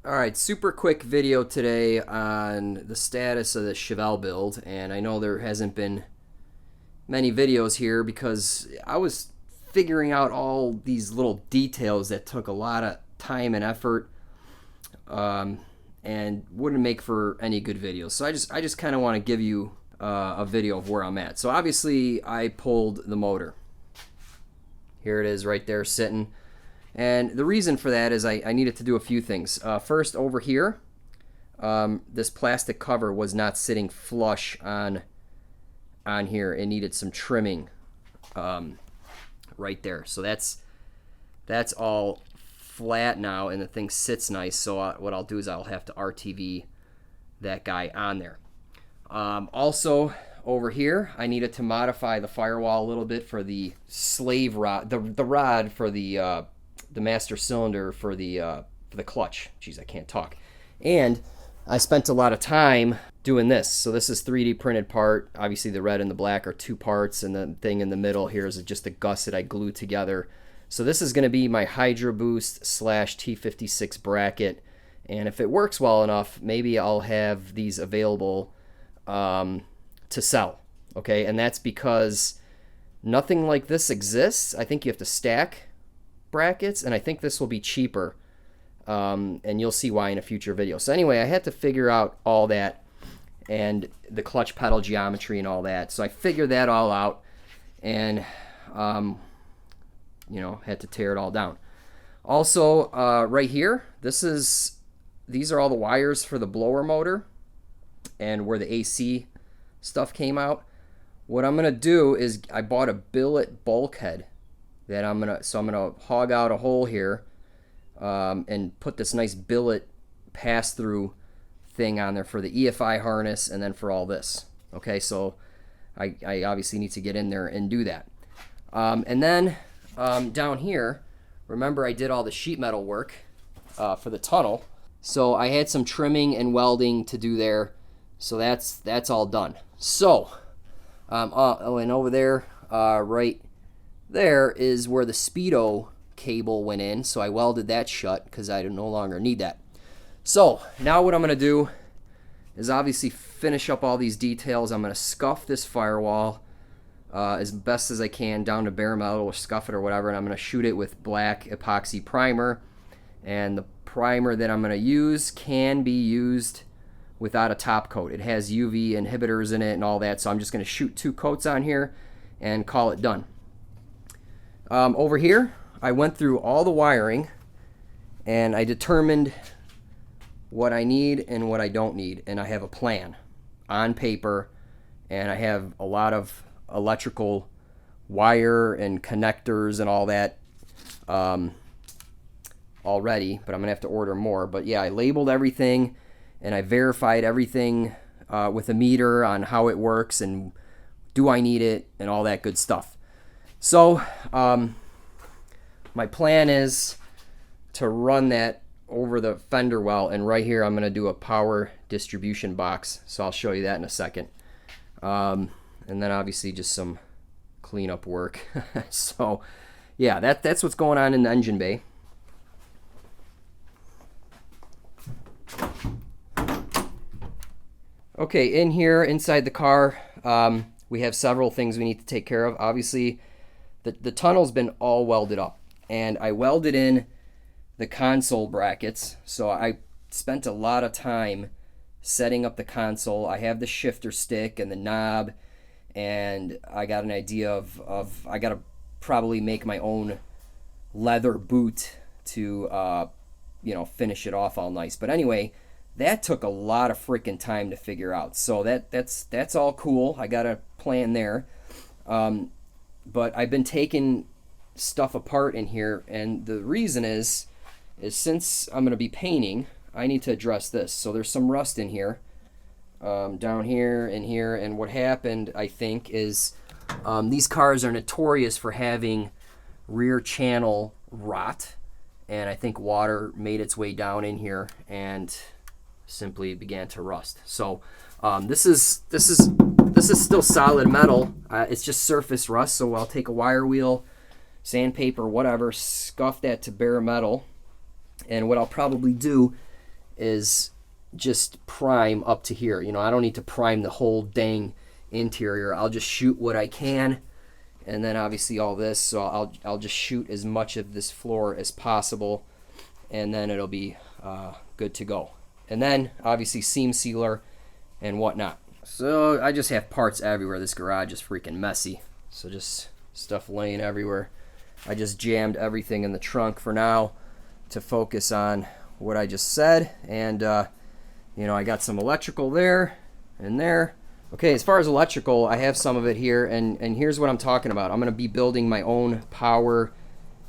Alright, super quick video today on the status of the CHEVELLE build, and I know there hasn't been many videos here because I was figuring out all these little details that took a lot of time and effort, and wouldn't make for any good videos. So I just kind of want to give you a video of where I'm at. So obviously I pulled the motor. Here it is right there sitting. And the reason for that is I needed to do a few things. First, over here, this plastic cover was not sitting flush on here. It needed some trimming right there. So that's all flat now, and the thing sits nice. So what I'll do is I'll have to RTV that guy on there. Also, over here, I needed to modify the firewall a little bit for the slave rod, the rod for the master cylinder for the clutch. Jeez, I can't talk. And I spent a lot of time doing this. So this is 3D printed part. Obviously the red and the black are two parts, and the thing in the middle here is just a gusset I glued together. So this is going to be my Hydro Boost / T56 bracket, and if it works well enough, maybe I'll have these available to sell. Okay, and that's because nothing like this exists. I think you have to stack brackets, and I think this will be cheaper, and you'll see why in a future video. So anyway, I had to figure out all that and the clutch pedal geometry and all that. So I figured that all out, and you know, had to tear it all down. Also, right here, these are all the wires for the blower motor and where the AC stuff came out. What I'm gonna do is I bought a billet bulkhead that I'm gonna hog out a hole here and put this nice billet pass-through thing on there for the EFI harness and then for all this. Okay, so I obviously need to get in there and do that. And then down here, remember I did all the sheet metal work for the tunnel, so I had some trimming and welding to do there. So that's all done. So and over there, right there is where the speedo cable went in, so I welded that shut because I no longer need that. So now what I'm going to do is obviously finish up all these details. I'm going to scuff this firewall as best as I can down to bare metal, or scuff it or whatever, and I'm going to shoot it with black epoxy primer. And the primer that I'm going to use can be used without a top coat. It has UV inhibitors in it and all that, so I'm just going to shoot 2 coats on here and call it done. Over here, I went through all the wiring and I determined what I need and what I don't need, and I have a plan on paper, and I have a lot of electrical wire and connectors and all that already, but I'm gonna have to order more. But yeah, I labeled everything and I verified everything with a meter on how it works and do I need it and all that good stuff. So my plan is to run that over the fender well, and right here I'm going to do a power distribution box, so I'll show you that in a second. And then obviously just some cleanup work. So yeah, that's what's going on in the engine bay. Okay, in here inside the car, we have several things we need to take care of. Obviously the tunnel's been all welded up, and I welded in the console brackets, so I spent a lot of time setting up the console. I have the shifter stick and the knob, and I got an idea of I gotta probably make my own leather boot to you know, finish it off all nice. But anyway, that took a lot of freaking time to figure out, so that's all cool. I got a plan there. But I've been taking stuff apart in here, and the reason is since I'm going to be painting, I need to address this. So there's some rust in here, down here and here, and what happened, I think, is these cars are notorious for having rear channel rot, and I think water made its way down in here and simply began to rust. So this is still solid metal. It's just surface rust, so I'll take a wire wheel, sandpaper, whatever, scuff that to bare metal, and what I'll probably do is just prime up to here. You know, I don't need to prime the whole dang interior. I'll just shoot what I can, and then obviously all this, so I'll just shoot as much of this floor as possible, and then it'll be good to go. And then obviously seam sealer and whatnot. So I just have parts everywhere. This garage is freaking messy, so just stuff laying everywhere. I just jammed everything in the trunk for now to focus on what I just said. And you know, I got some electrical there and there. Okay, as far as electrical, I have some of it here, and here's what I'm talking about. I'm going to be building my own power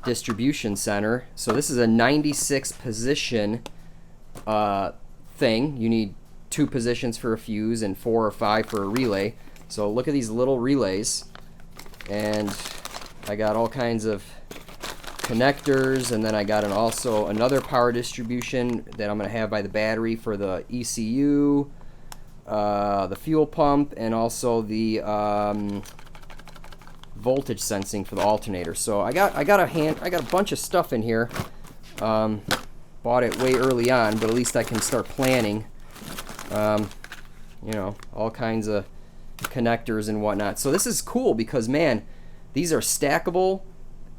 distribution center. So this is a 96 position thing. You need 2 positions for a fuse and 4 or 5 for a relay. So look at these little relays, and I got all kinds of connectors, and then I got also another power distribution that I'm going to have by the battery for the ECU, the fuel pump, and also the voltage sensing for the alternator. So I got a bunch of stuff in here. Bought it way early on, but at least I can start planning. You know, all kinds of connectors and whatnot. So this is cool because, man, these are stackable,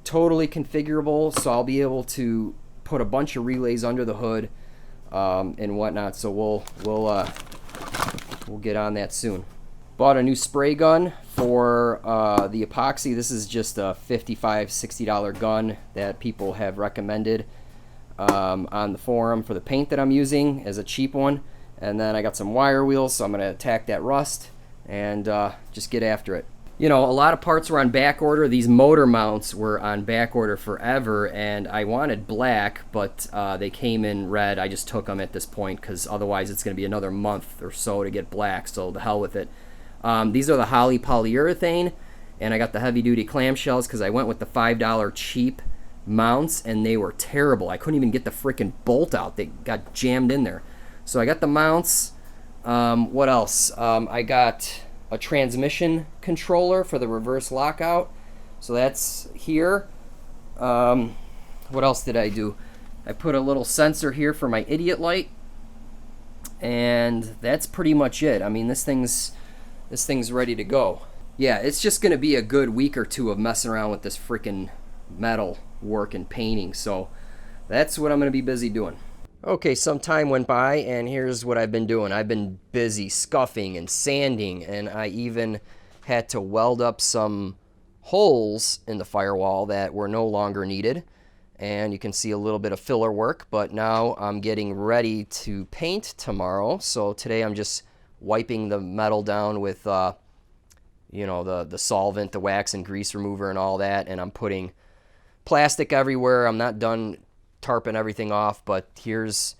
totally configurable. So I'll be able to put a bunch of relays under the hood and whatnot. So we'll get on that soon. Bought a new spray gun for the epoxy. This is just a $55, $60 gun that people have recommended on the forum for the paint that I'm using as a cheap one. And then I got some wire wheels, so I'm going to attack that rust and just get after it. You know, a lot of parts were on back order. These motor mounts were on back order forever, and I wanted black, but they came in red. I just took them at this point because otherwise it's going to be another month or so to get black, so the hell with it. These are the Holley polyurethane, and I got the heavy-duty clamshells because I went with the $5 cheap mounts, and they were terrible. I couldn't even get the freaking bolt out. They got jammed in there. So I got the mounts. What else? I got a transmission controller for the reverse lockout. So that's here. What else did I do? I put a little sensor here for my idiot light. And that's pretty much it. I mean, this thing's ready to go. Yeah, it's just going to be a good week or two of messing around with this freaking metal work and painting. So that's what I'm going to be busy doing. Okay, some time went by, and here's what I've been doing. I've been busy scuffing and sanding, and I even had to weld up some holes in the firewall that were no longer needed. And you can see a little bit of filler work, but now I'm getting ready to paint tomorrow. So today I'm just wiping the metal down with, you know, the solvent, the wax and grease remover and all that, and I'm putting plastic everywhere. I'm not done tarping everything off, but here's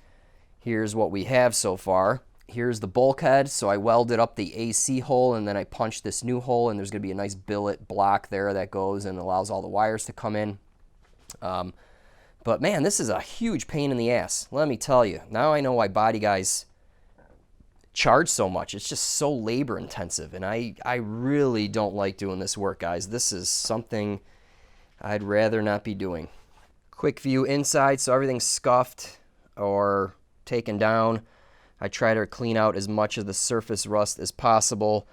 what we have so far. Here's the bulkhead. So I welded up the AC hole, and then I punched this new hole, and there's going to be a nice billet block there that goes and allows all the wires to come in. But man, this is a huge pain in the ass. Let me tell you. Now I know why body guys charge so much. It's just so labor intensive, and I really don't like doing this work, guys. This is something I'd rather not be doing. Quick view inside, so everything's scuffed or taken down. I try to clean out as much of the surface rust as possible.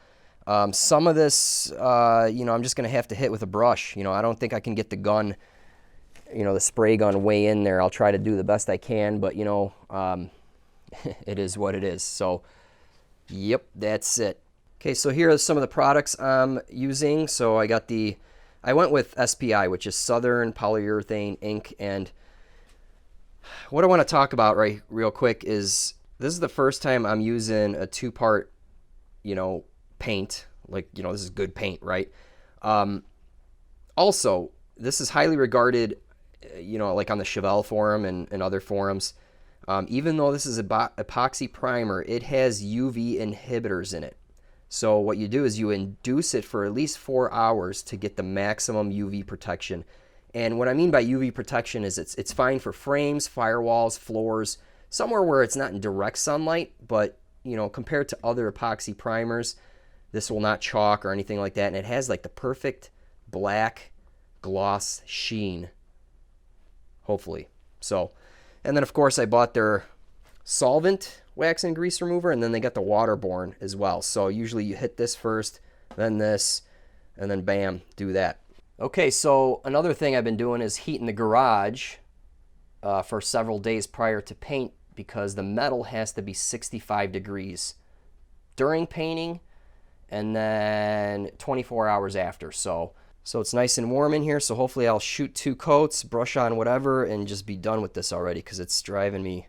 Some of this, you know, I'm just going to have to hit with a brush. You know, I don't think I can get the gun, you know, the spray gun way in there. I'll try to do the best I can, but, you know, it is what it is. So, yep, that's it. Okay, so here are some of the products I'm using. So I went with SPI, which is Southern Polyurethane Ink, and what I want to talk about real quick is this is the first time I'm using a 2-part, you know, paint. Like, you know, this is good paint, right? Also, this is highly regarded, you know, like on the CHEVELLE forum and other forums. Even though this is an epoxy primer, it has UV inhibitors in it. So what you do is you induce it for at least 4 hours to get the maximum UV protection. And what I mean by UV protection is it's fine for frames, firewalls, floors, somewhere where it's not in direct sunlight, but, you know, compared to other epoxy primers, this will not chalk or anything like that. And it has like the perfect black gloss sheen, hopefully. So, and then of course I bought their solvent wax and grease remover, and then they got the waterborne as well. So usually you hit this first, then this, and then bam, do that. Okay, so another thing I've been doing is heating the garage for several days prior to paint, because the metal has to be 65 degrees during painting and then 24 hours after. So it's nice and warm in here, so hopefully I'll shoot 2 coats, brush on whatever, and just be done with this already, because it's driving me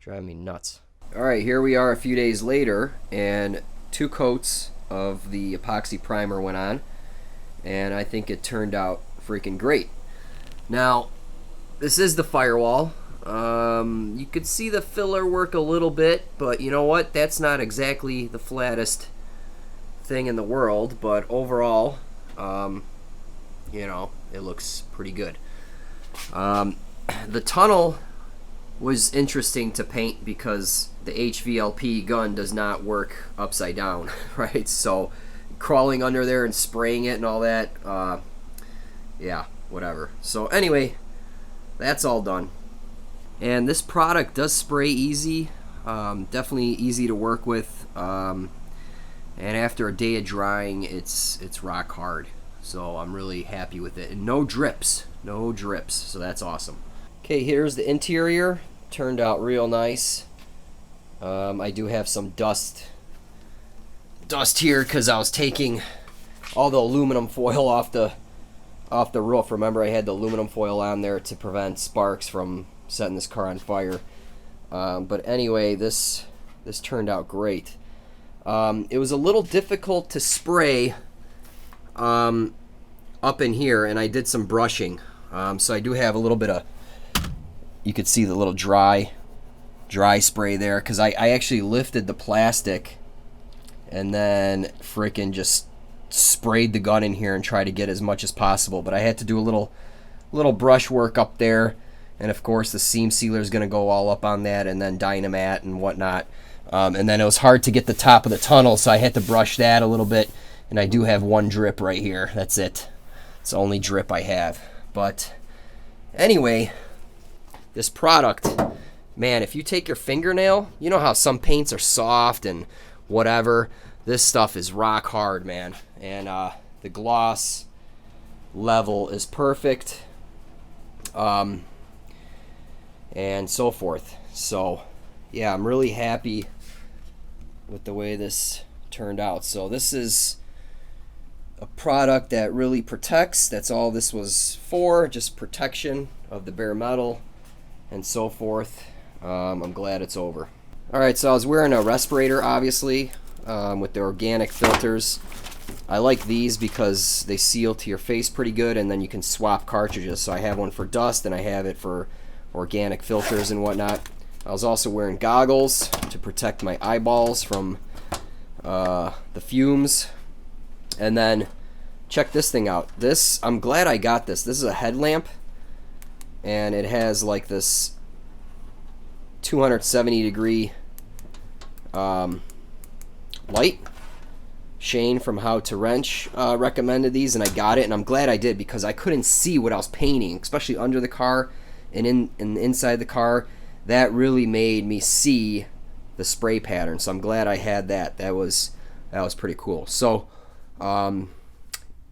nuts. All right, here we are a few days later, and 2 coats of the epoxy primer went on, and I think it turned out freaking great. Now, this is the Firewall. You could see the filler work a little bit, but you know what? That's not exactly the flattest thing in the world, but overall, you know, it looks pretty good. The tunnel was interesting to paint because the HVLP gun does not work upside down, right? So crawling under there and spraying it and all that, yeah, whatever. So anyway, that's all done. And this product does spray easy, definitely easy to work with, and after a day of drying, it's rock hard. So I'm really happy with it. And no drips, so that's awesome. Okay, here's the interior. Turned out real nice. I do have some dust here because I was taking all the aluminum foil off the roof. Remember, I had the aluminum foil on there to prevent sparks from setting this car on fire. But anyway, this turned out great. It was a little difficult to spray up in here, and I did some brushing. So I do have a little bit of, you could see the little dry spray there, because I actually lifted the plastic and then frickin' just sprayed the gun in here and tried to get as much as possible. But I had to do a little brush work up there, and of course the seam sealer is going to go all up on that, and then Dynamat and whatnot. And then it was hard to get the top of the tunnel, so I had to brush that a little bit. And I do have one drip right here. That's it. It's the only drip I have. But anyway, this product, man, if you take your fingernail, you know how some paints are soft and whatever. This stuff is rock hard, man. And the gloss level is perfect. And so forth. So yeah, I'm really happy with the way this turned out. So this is a product that really protects. That's all this was for, just protection of the bare metal and so forth. I'm glad it's over. Alright, so I was wearing a respirator, obviously, with the organic filters. I like these because they seal to your face pretty good, and then you can swap cartridges. So I have one for dust and I have it for organic filters and whatnot. I was also wearing goggles to protect my eyeballs from the fumes. And then check this thing out. This, I'm glad I got this. This is a headlamp, and it has like this 270 degree light. Shane from How to Wrench recommended these, and I got it, and I'm glad I did, because I couldn't see what I was painting, especially under the car and inside the car. That really made me see the spray pattern, so I'm glad I had that. That was pretty cool. So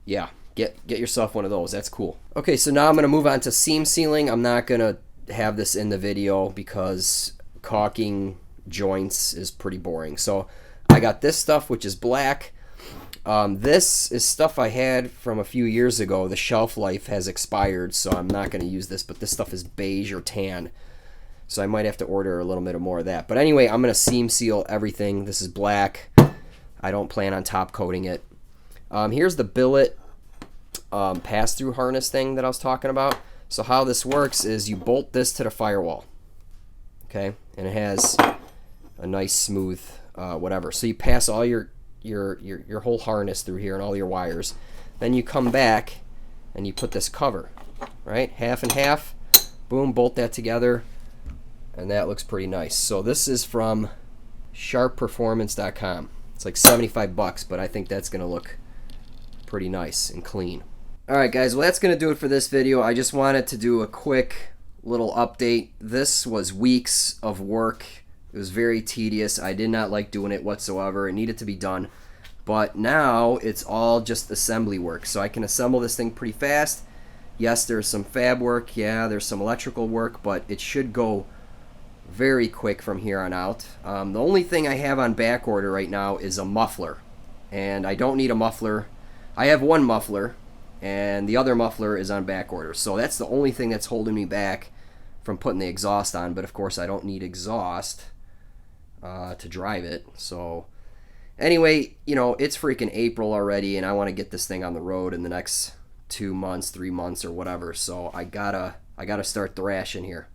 yeah, get yourself one of those. That's cool. Okay, so now I'm gonna move on to seam sealing. I'm not gonna have this in the video because caulking joints is pretty boring. So I got this stuff, which is black. This is stuff I had from a few years ago. The shelf life has expired, so I'm not going to use this, but this stuff is beige or tan, so I might have to order a little bit more of that. But anyway, I'm going to seam seal everything. This is black. I don't plan on top coating it. Here's the billet pass-through harness thing that I was talking about. So how this works is you bolt this to the Firewall, okay, and it has a nice smooth whatever. So you pass all your whole harness through here and all your wires. Then you come back and you put this cover, right? Half and half. Boom, bolt that together, and that looks pretty nice. So this is from sharpperformance.com. It's like 75 bucks, but I think that's gonna look pretty nice and clean. Alright guys, well that's gonna do it for this video. I just wanted to do a quick little update. This was weeks of work It was very tedious. I did not like doing it whatsoever. It needed to be done. But now it's all just assembly work. So I can assemble this thing pretty fast. Yes, there's some fab work. Yeah, there's some electrical work. But it should go very quick from here on out. The only thing I have on back order right now is a muffler. And I don't need a muffler. I have one muffler. And the other muffler is on back order. So that's the only thing that's holding me back from putting the exhaust on. But of course I don't need exhaust to drive it. So anyway, you know, it's freaking April already, and I want to get this thing on the road in the next 2 months, 3 months, or whatever. So I gotta start thrashing here.